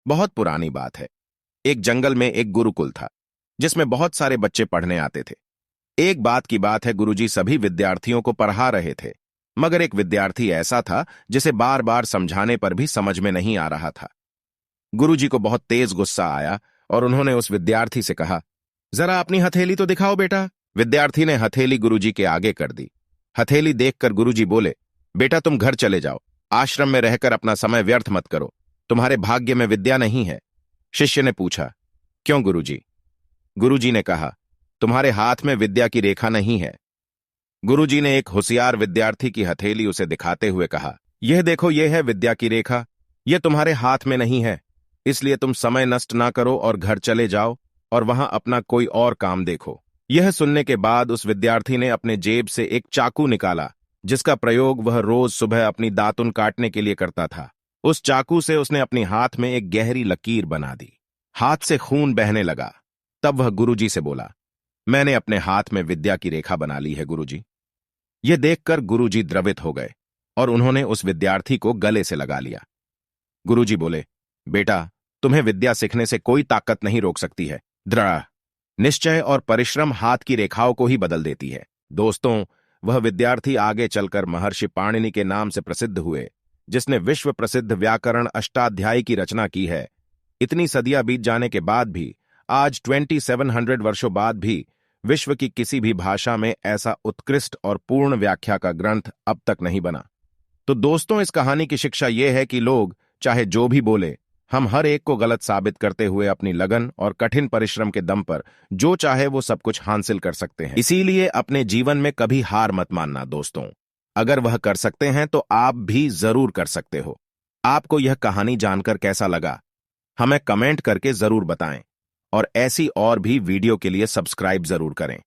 बहुत पुरानी बात है। एक जंगल में एक गुरुकुल था, जिसमें बहुत सारे बच्चे पढ़ने आते थे। एक बात की बात है, गुरुजी सभी विद्यार्थियों को पढ़ा रहे थे, मगर एक विद्यार्थी ऐसा था जिसे बार बार समझाने पर भी समझ में नहीं आ रहा था। गुरुजी को बहुत तेज गुस्सा आया और उन्होंने उस विद्यार्थी से कहा, जरा अपनी हथेली तो दिखाओ बेटा। विद्यार्थी ने हथेली गुरुजी के आगे कर दी। हथेली देखकर गुरुजी बोले, बेटा तुम घर चले जाओ, आश्रम में रहकर अपना समय व्यर्थ मत करो, तुम्हारे भाग्य में विद्या नहीं है। शिष्य ने पूछा, क्यों गुरुजी? गुरुजी ने कहा, तुम्हारे हाथ में विद्या की रेखा नहीं है। गुरुजी ने एक होशियार विद्यार्थी की हथेली उसे दिखाते हुए कहा, यह देखो, यह है विद्या की रेखा, यह तुम्हारे हाथ में नहीं है, इसलिए तुम समय नष्ट ना करो और घर चले जाओ और वहां अपना कोई और काम देखो। यह सुनने के बाद उस विद्यार्थी ने अपने जेब से एक चाकू निकाला, जिसका प्रयोग वह रोज सुबह अपनी दातुन काटने के लिए करता था। उस चाकू से उसने अपने हाथ में एक गहरी लकीर बना दी। हाथ से खून बहने लगा। तब वह गुरुजी से बोला, मैंने अपने हाथ में विद्या की रेखा बना ली है गुरुजी। यह देखकर गुरुजी द्रवित हो गए और उन्होंने उस विद्यार्थी को गले से लगा लिया। गुरुजी बोले, बेटा तुम्हें विद्या सीखने से कोई ताकत नहीं रोक सकती है। दृढ़ निश्चय और परिश्रम हाथ की रेखाओं को ही बदल देती है। दोस्तों, वह विद्यार्थी आगे चलकर महर्षि पाणिनि के नाम से प्रसिद्ध हुए, जिसने विश्व प्रसिद्ध व्याकरण अष्टाध्यायी की रचना की है। इतनी सदियां बीत जाने के बाद भी, आज 2700 वर्षों बाद भी, विश्व की किसी भी भाषा में ऐसा उत्कृष्ट और पूर्ण व्याख्या का ग्रंथ अब तक नहीं बना। तो दोस्तों, इस कहानी की शिक्षा यह है कि लोग चाहे जो भी बोले, हम हर एक को गलत साबित करते हुए अपनी लगन और कठिन परिश्रम के दम पर जो चाहे वो सब कुछ हासिल कर सकते हैं। इसीलिए अपने जीवन में कभी हार मत मानना दोस्तों। अगर वह कर सकते हैं तो आप भी जरूर कर सकते हो। आपको यह कहानी जानकर कैसा लगा, हमें कमेंट करके जरूर बताएं और ऐसी और भी वीडियो के लिए सब्सक्राइब जरूर करें।